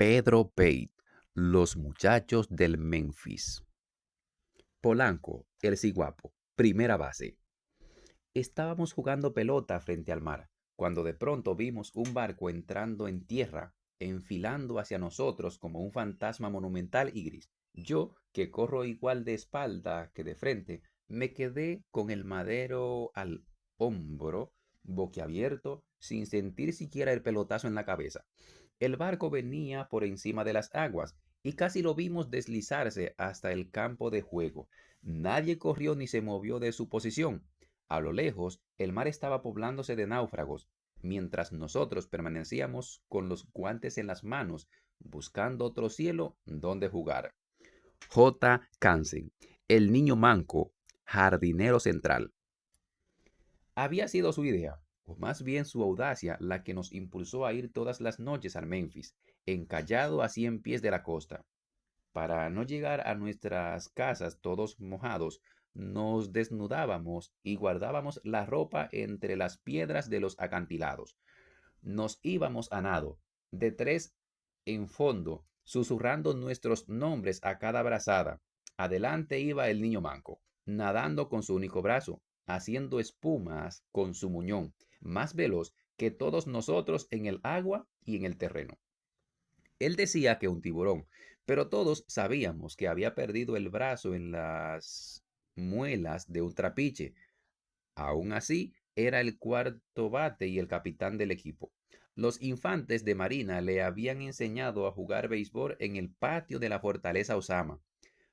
Pedro Pate, Los muchachos del Memphis. Polanco, el ciguapo, primera base. Estábamos jugando pelota frente al mar, cuando de pronto vimos un barco entrando en tierra, enfilando hacia nosotros como un fantasma monumental y gris. Yo, que corro igual de espalda que de frente, me quedé con el madero al hombro, boquiabierto, sin sentir siquiera el pelotazo en la cabeza. El barco venía por encima de las aguas y casi lo vimos deslizarse hasta el campo de juego. Nadie corrió ni se movió de su posición. A lo lejos, el mar estaba poblándose de náufragos, mientras nosotros permanecíamos con los guantes en las manos, buscando otro cielo donde jugar. J. Kansen, el niño manco, jardinero central. Había sido su idea, o más bien su audacia, la que nos impulsó a ir todas las noches al Memphis, encallado a 100 pies de la costa. Para no llegar a nuestras casas todos mojados, nos desnudábamos y guardábamos la ropa entre las piedras de los acantilados. Nos íbamos a nado, de tres en fondo, susurrando nuestros nombres a cada brazada. Adelante iba el niño manco, nadando con su único brazo, haciendo espumas con su muñón, más veloz que todos nosotros en el agua y en el terreno. Él decía que un tiburón, pero todos sabíamos que había perdido el brazo en las muelas de un trapiche. Aún así, era el cuarto bate y el capitán del equipo. Los infantes de Marina le habían enseñado a jugar béisbol en el patio de la fortaleza Osama.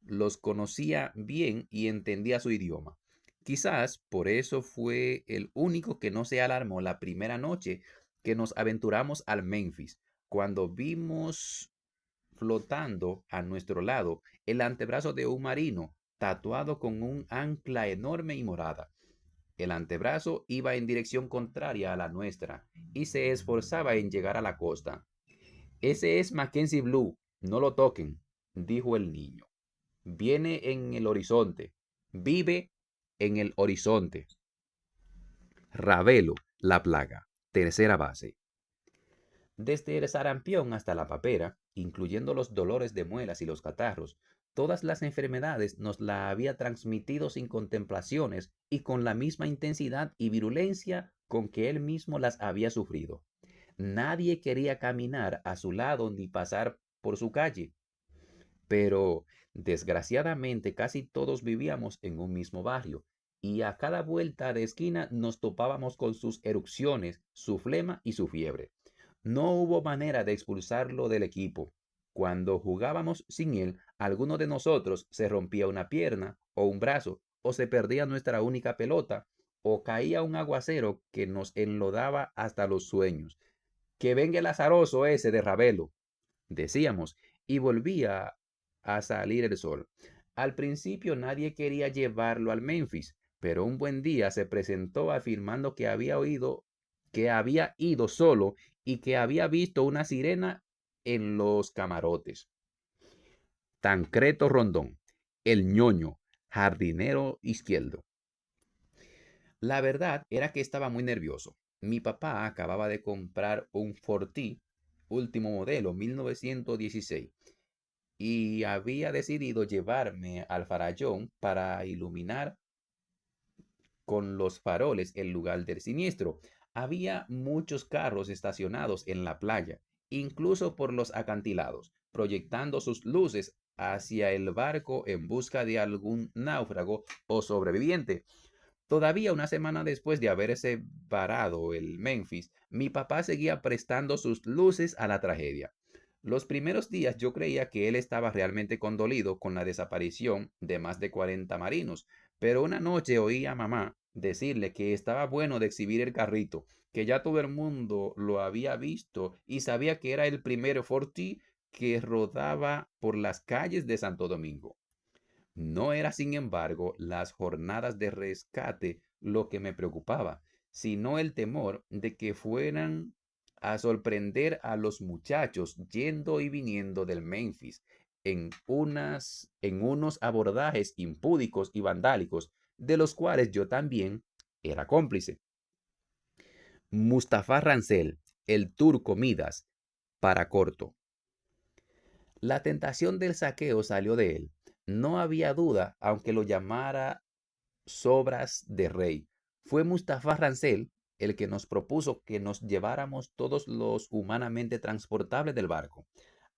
Los conocía bien y entendía su idioma. Quizás por eso fue el único que no se alarmó la primera noche que nos aventuramos al Memphis, cuando vimos flotando a nuestro lado el antebrazo de un marino tatuado con un ancla enorme y morada. El antebrazo iba en dirección contraria a la nuestra y se esforzaba en llegar a la costa. Ese es Mackenzie Blue, no lo toquen, dijo el niño. Viene en el horizonte, vive en el horizonte. Ravelo, la plaga, tercera base. Desde el sarampión hasta la papera, incluyendo los dolores de muelas y los catarros, todas las enfermedades nos la había transmitido sin contemplaciones y con la misma intensidad y virulencia con que él mismo las había sufrido. Nadie quería caminar a su lado ni pasar por su calle, pero desgraciadamente casi todos vivíamos en un mismo barrio y a cada vuelta de esquina nos topábamos con sus erupciones, su flema y su fiebre. No hubo manera de expulsarlo del equipo. Cuando jugábamos sin él, alguno de nosotros se rompía una pierna o un brazo, o se perdía nuestra única pelota, o caía un aguacero que nos enlodaba hasta los sueños. Que venga el azaroso ese de Ravelo, decíamos, y volvía a salir el sol. Al principio nadie quería llevarlo al Memphis, pero un buen día se presentó afirmando que había ido solo y que había visto una sirena en los camarotes. Tancreto Rondón, el ñoño, jardinero izquierdo. La verdad era que estaba muy nervioso. Mi papá acababa de comprar un Forti, último modelo, 1916, y había decidido llevarme al farallón para iluminar con los faroles el lugar del siniestro. Había muchos carros estacionados en la playa, incluso por los acantilados, proyectando sus luces hacia el barco en busca de algún náufrago o sobreviviente. Todavía una semana después de haberse varado el Memphis, mi papá seguía prestando sus luces a la tragedia. Los primeros días yo creía que él estaba realmente condolido con la desaparición de más de 40 marinos, pero una noche oí a mamá decirle que estaba bueno de exhibir el carrito, que ya todo el mundo lo había visto y sabía que era el primer Forti que rodaba por las calles de Santo Domingo. No era, sin embargo, las jornadas de rescate lo que me preocupaba, sino el temor de que fueran a sorprender a los muchachos yendo y viniendo del Memphis en unos abordajes impúdicos y vandálicos, de los cuales yo también era cómplice. Mustafa Rancel, el turco Midas, para corto. La tentación del saqueo salió de él. No había duda, aunque lo llamara sobras de rey. Fue Mustafa Rancel el que nos propuso que nos lleváramos todos los humanamente transportables del barco.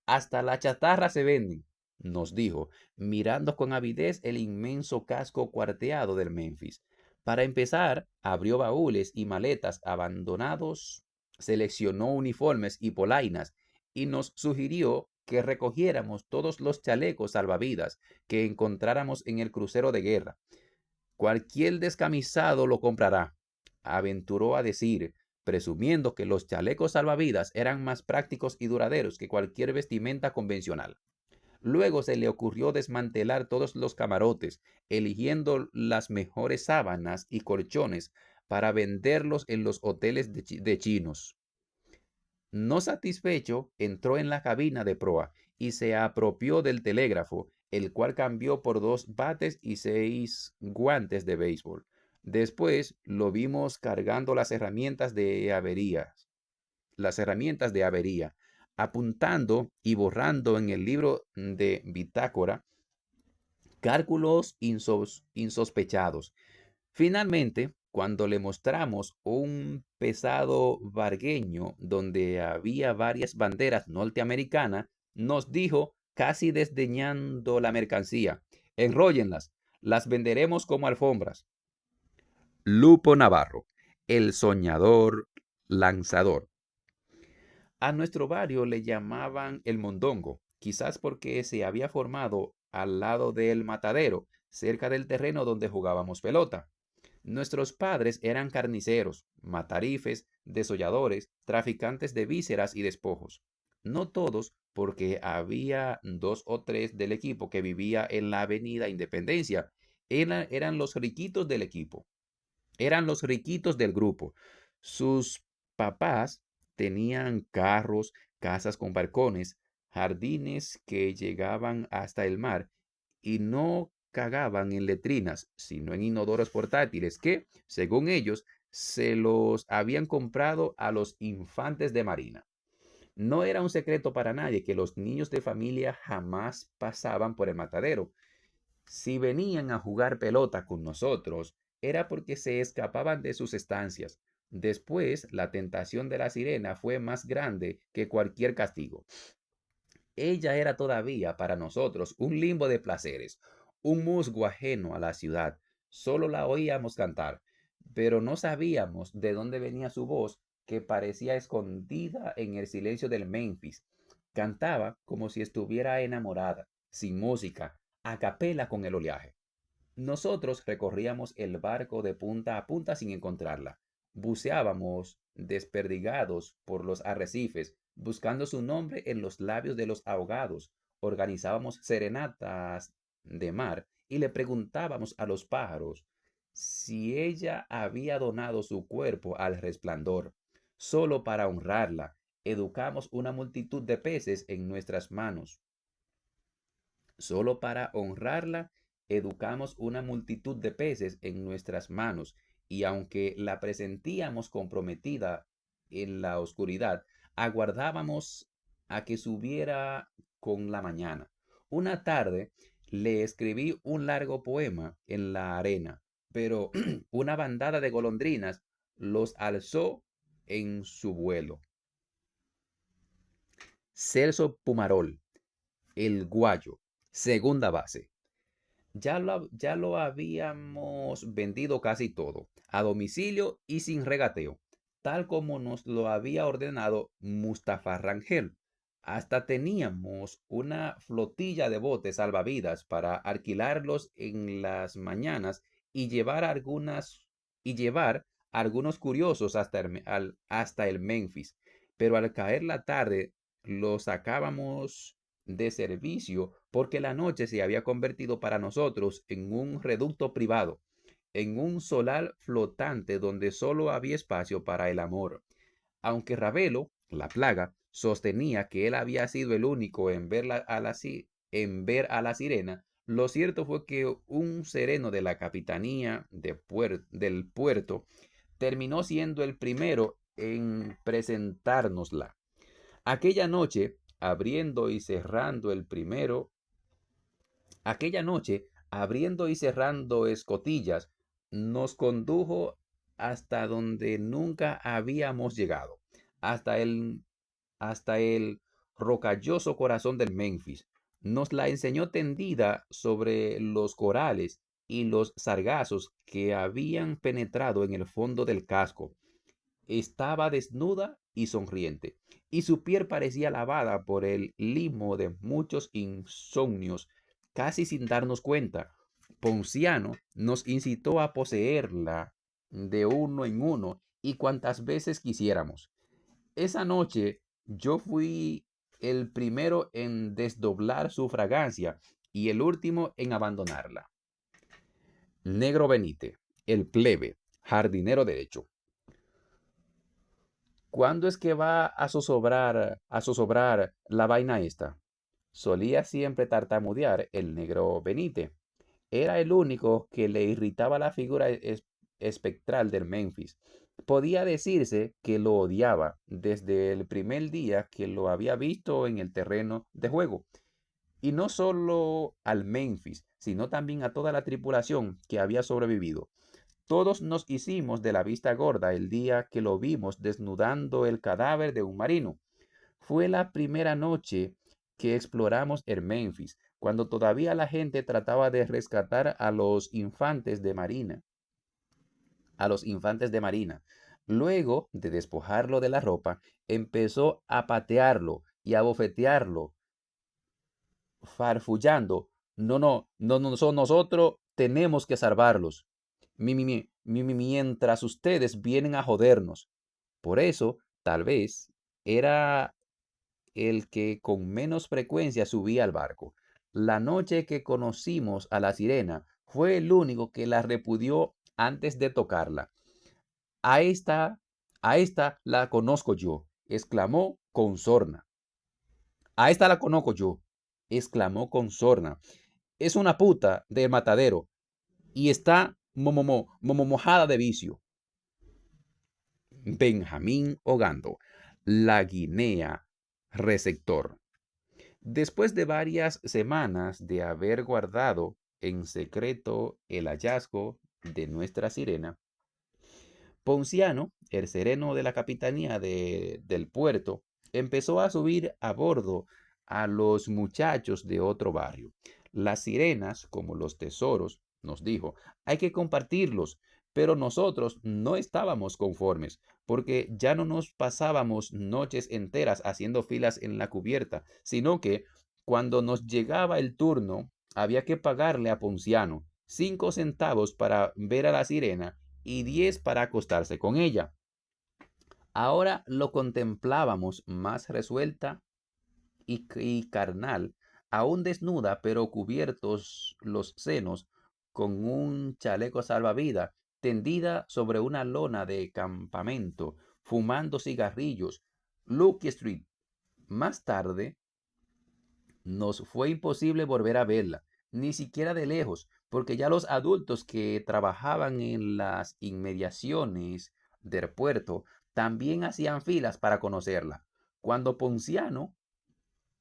Hasta la chatarra se venden, nos dijo, mirando con avidez el inmenso casco cuarteado del Memphis. Para empezar, abrió baúles y maletas abandonados, seleccionó uniformes y polainas y nos sugirió que recogiéramos todos los chalecos salvavidas que encontráramos en el crucero de guerra. Cualquier descamisado lo comprará, aventuró a decir, presumiendo que los chalecos salvavidas eran más prácticos y duraderos que cualquier vestimenta convencional. Luego se le ocurrió desmantelar todos los camarotes, eligiendo las mejores sábanas y colchones para venderlos en los hoteles de chinos. No satisfecho, entró en la cabina de proa y se apropió del telégrafo, el cual cambió por 2 bates y 6 guantes de béisbol. Después lo vimos cargando las herramientas de avería, apuntando y borrando en el libro de bitácora cálculos insospechados. Finalmente, cuando le mostramos un pesado vargueño donde había varias banderas norteamericanas, nos dijo, casi desdeñando la mercancía, enróllenlas, las venderemos como alfombras. Lupo Navarro, el soñador lanzador. A nuestro barrio le llamaban el Mondongo, quizás porque se había formado al lado del matadero, cerca del terreno donde jugábamos pelota. Nuestros padres eran carniceros, matarifes, desolladores, traficantes de vísceras y despojos. No todos, porque había 2 o 3 del equipo que vivía en la avenida Independencia. Eran los riquitos del equipo. Eran los riquitos del grupo. Sus papás tenían carros, casas con balcones, jardines que llegaban hasta el mar y no cagaban en letrinas, sino en inodoros portátiles que, según ellos, se los habían comprado a los infantes de marina. No era un secreto para nadie que los niños de familia jamás pasaban por el matadero. Si venían a jugar pelota con nosotros, era porque se escapaban de sus estancias. Después, la tentación de la sirena fue más grande que cualquier castigo. Ella era todavía para nosotros un limbo de placeres, un musgo ajeno a la ciudad. Solo la oíamos cantar, pero no sabíamos de dónde venía su voz, que parecía escondida en el silencio del Memphis. Cantaba como si estuviera enamorada, sin música, a capela con el oleaje. Nosotros recorríamos el barco de punta a punta sin encontrarla. Buceábamos desperdigados por los arrecifes, buscando su nombre en los labios de los ahogados. Organizábamos serenatas de mar y le preguntábamos a los pájaros si ella había donado su cuerpo al resplandor. Solo para honrarla, educamos una multitud de peces en nuestras manos. Solo para honrarla, educamos una multitud de peces en nuestras manos, y aunque la presentíamos comprometida en la oscuridad, aguardábamos a que subiera con la mañana. Una tarde le escribí un largo poema en la arena, pero una bandada de golondrinas los alzó en su vuelo. Celso Pumarol, el Guayo, segunda base. Ya lo habíamos vendido casi todo, a domicilio y sin regateo, tal como nos lo había ordenado Mustafa Rangel. Hasta teníamos una flotilla de botes salvavidas para alquilarlos en las mañanas y llevar algunos curiosos hasta el Memphis. Pero al caer la tarde los sacábamos de servicio porque la noche se había convertido para nosotros en un reducto privado, en un solar flotante donde solo había espacio para el amor. Aunque Ravelo, la plaga, sostenía que él había sido el único en ver a la sirena, lo cierto fue que un sereno de la capitanía del puerto terminó siendo el primero en presentárnosla. Aquella noche abriendo y cerrando el primero. Aquella noche, abriendo y cerrando escotillas, nos condujo hasta donde nunca habíamos llegado, hasta el, hasta el rocalloso corazón del Memphis. Nos la enseñó tendida sobre los corales y los sargazos que habían penetrado en el fondo del casco. Estaba desnuda y sonriente, y su piel parecía lavada por el limo de muchos insomnios. Casi sin darnos cuenta, Ponciano nos incitó a poseerla de uno en uno y cuantas veces quisiéramos. Esa noche yo fui el primero en desdoblar su fragancia y el último en abandonarla. Negro Benite, el plebe, jardinero derecho. ¿Cuándo es que va a zozobrar la vaina esta? Solía siempre tartamudear el negro Benite. Era el único que le irritaba la figura espectral del Memphis. Podía decirse que lo odiaba desde el primer día que lo había visto en el terreno de juego. Y no solo al Memphis, sino también a toda la tripulación que había sobrevivido. Todos nos hicimos de la vista gorda el día que lo vimos desnudando el cadáver de un marino. Fue la primera noche que exploramos el Memphis, cuando todavía la gente trataba de rescatar a los infantes de marina. A los infantes de marina. Luego de despojarlo de la ropa, empezó a patearlo y a bofetearlo, farfullando. No, no, no, no, nosotros tenemos que salvarlos. Mientras ustedes vienen a jodernos. Por eso, tal vez, era el que con menos frecuencia subía al barco. La noche que conocimos a la sirena, fue el único que la repudió antes de tocarla. A esta, a esta la conozco yo, exclamó con sorna. A esta la conozco yo, exclamó con sorna. Es una puta del matadero y está mojada de vicio. Benjamín Ogando, la guinea receptor. Después de varias semanas de haber guardado en secreto el hallazgo de nuestra sirena, Ponciano, el sereno de la capitanía del puerto, empezó a subir a bordo a los muchachos de otro barrio. Las sirenas, como los tesoros, nos dijo, hay que compartirlos, pero nosotros no estábamos conformes, porque ya no nos pasábamos noches enteras haciendo filas en la cubierta, sino que cuando nos llegaba el turno, había que pagarle a Ponciano 5 centavos para ver a la sirena y 10 para acostarse con ella. Ahora lo contemplábamos más resuelta y carnal, aún desnuda, pero cubiertos los senos con un chaleco salvavidas, tendida sobre una lona de campamento, fumando cigarrillos. Lucky Street. Más tarde, nos fue imposible volver a verla, ni siquiera de lejos, porque ya los adultos que trabajaban en las inmediaciones del puerto también hacían filas para conocerla. Cuando Ponciano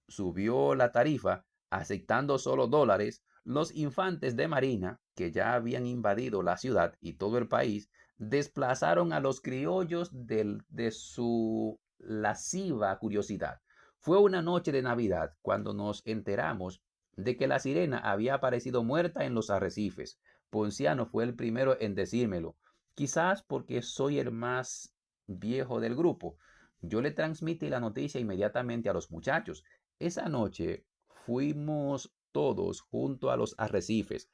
subió la tarifa, aceptando solo dólares, los infantes de marina, que ya habían invadido la ciudad y todo el país, desplazaron a los criollos de su lasciva curiosidad. Fue una noche de Navidad cuando nos enteramos de que la sirena había aparecido muerta en los arrecifes. Ponciano fue el primero en decírmelo, quizás porque soy el más viejo del grupo. Yo le transmití la noticia inmediatamente a los muchachos. Esa noche fuimos todos junto a los arrecifes.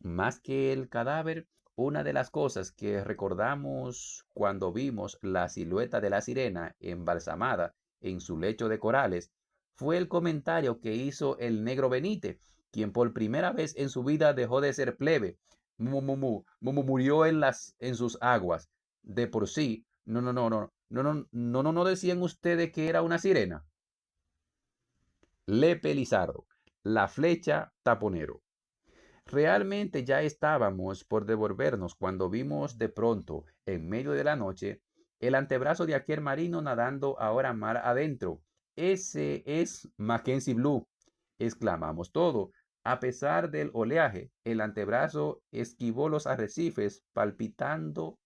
Más que el cadáver, una de las cosas que recordamos cuando vimos la silueta de la sirena embalsamada en su lecho de corales fue el comentario que hizo el negro Benite, quien por primera vez en su vida dejó de ser plebe. Murió en sus aguas. De por sí, no decían ustedes que era una sirena. Lepe Lizardo, la flecha taponero. Realmente ya estábamos por devolvernos cuando vimos de pronto, en medio de la noche, el antebrazo de aquel marino nadando ahora mar adentro. Ese es Mackenzie Blue, exclamamos todo. A pesar del oleaje, el antebrazo esquivó los arrecifes, palpitando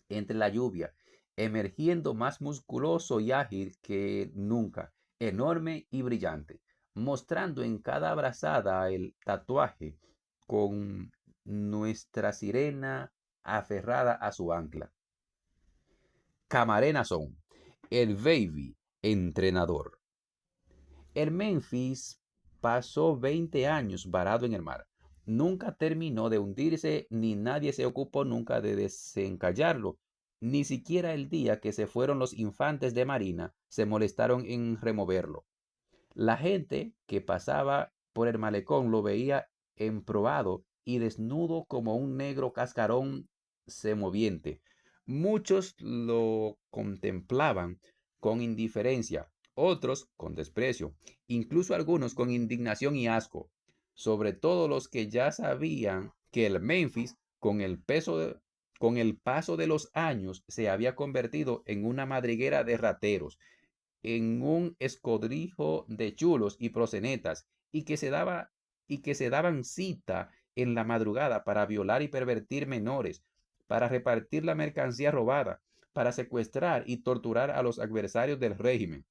entre la lluvia, emergiendo más musculoso y ágil que nunca, enorme y brillante, mostrando en cada abrazada el tatuaje con nuestra sirena aferrada a su ancla. Camarena son el baby entrenador. El Memphis pasó 20 años varado en el mar. Nunca terminó de hundirse, ni nadie se ocupó nunca de desencallarlo. Ni siquiera el día que se fueron los infantes de marina se molestaron en removerlo. La gente que pasaba por el malecón lo veía emprobado y desnudo como un negro cascarón semoviente. Muchos lo contemplaban con indiferencia, otros con desprecio, incluso algunos con indignación y asco, sobre todo los que ya sabían que el Memphis, con el paso de los años, se había convertido en una madriguera de rateros, en un escodrijo de chulos y prosenetas, y que se daban cita en la madrugada para violar y pervertir menores, para repartir la mercancía robada, para secuestrar y torturar a los adversarios del régimen.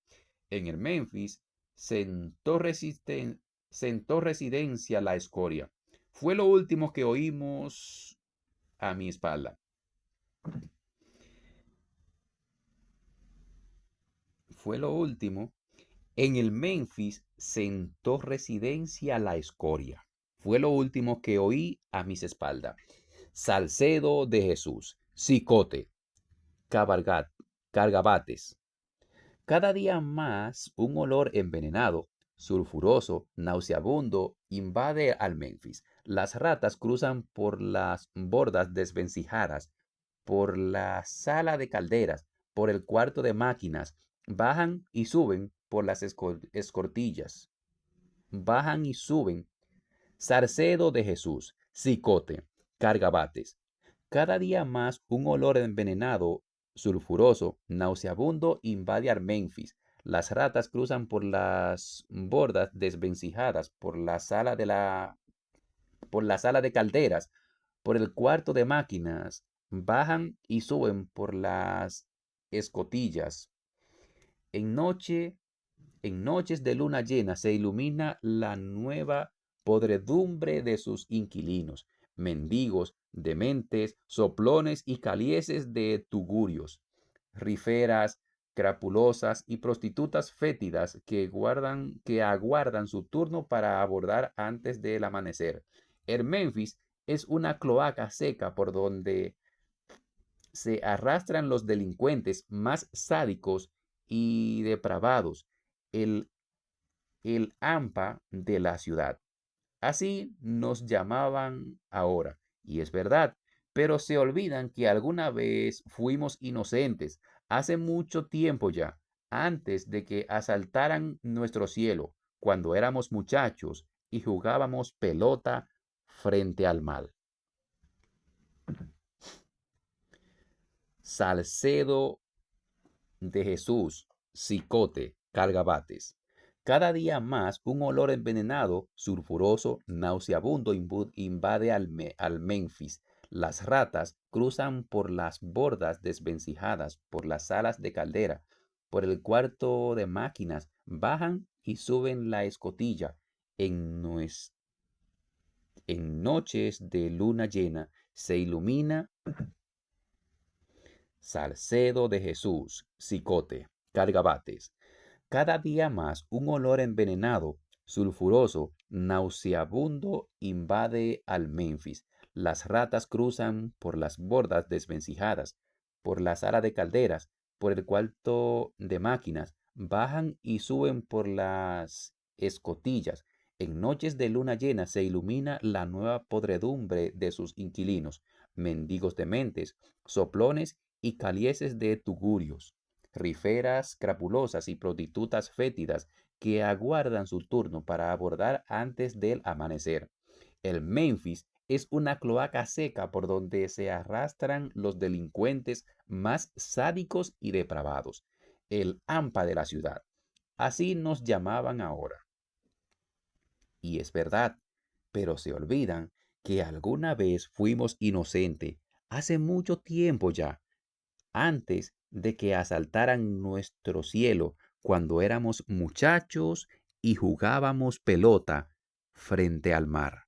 En el Memphis sentó residencia la escoria. Fue lo último que oímos a mi espalda. Fue lo último. En el Memphis sentó residencia la escoria. Fue lo último que oí a mis espaldas. Salcedo de Jesús, Cicote, Cabargat, Cargabates. Cada día más un olor envenenado, sulfuroso, nauseabundo, invade al Memphis. Las ratas cruzan por las bordas desvencijadas, por la sala de calderas, por el cuarto de máquinas, bajan y suben por las escortillas, bajan y suben. Sarcedo de Jesús, Cicote, Cargabates. Cada día más un olor envenenado, sulfuroso, nauseabundo invade a Memphis. Las ratas cruzan por las bordas desvencijadas, por la sala de calderas, por el cuarto de máquinas, bajan y suben por las escotillas. En noche, en noches de luna llena se ilumina la nueva podredumbre de sus inquilinos, mendigos, dementes, soplones y calieses de tugurios, riferas, crapulosas y prostitutas fétidas que aguardan su turno para abordar antes del amanecer. El Memphis es una cloaca seca por donde se arrastran los delincuentes más sádicos y depravados, el, el AMPA de la ciudad. Así nos llamaban ahora, y es verdad, pero se olvidan que alguna vez fuimos inocentes, hace mucho tiempo ya, antes de que asaltaran nuestro cielo, cuando éramos muchachos y jugábamos pelota frente al mal. Salcedo de Jesús, Cicote, Cargabates. Cada día más un olor envenenado, sulfuroso, nauseabundo invade al Memphis. Las ratas cruzan por las bordas desvencijadas, por las salas de caldera, por el cuarto de máquinas, bajan y suben la escotilla. En, nues- en noches de luna llena se ilumina. Salcedo de Jesús, Cicote, Cargabates. Cada día más un olor envenenado, sulfuroso, nauseabundo invade al Memphis. Las ratas cruzan por las bordas desvencijadas, por la sala de calderas, por el cuarto de máquinas, bajan y suben por las escotillas. En noches de luna llena se ilumina la nueva podredumbre de sus inquilinos, mendigos dementes, soplones y calieses de tugurios, riferas crapulosas y prostitutas fétidas que aguardan su turno para abordar antes del amanecer. El Memphis es una cloaca seca por donde se arrastran los delincuentes más sádicos y depravados, el AMPA de la ciudad. Así nos llamaban ahora. Y es verdad, pero se olvidan que alguna vez fuimos inocentes, hace mucho tiempo ya, antes de que asaltaran nuestro cielo, cuando éramos muchachos y jugábamos pelota frente al mar.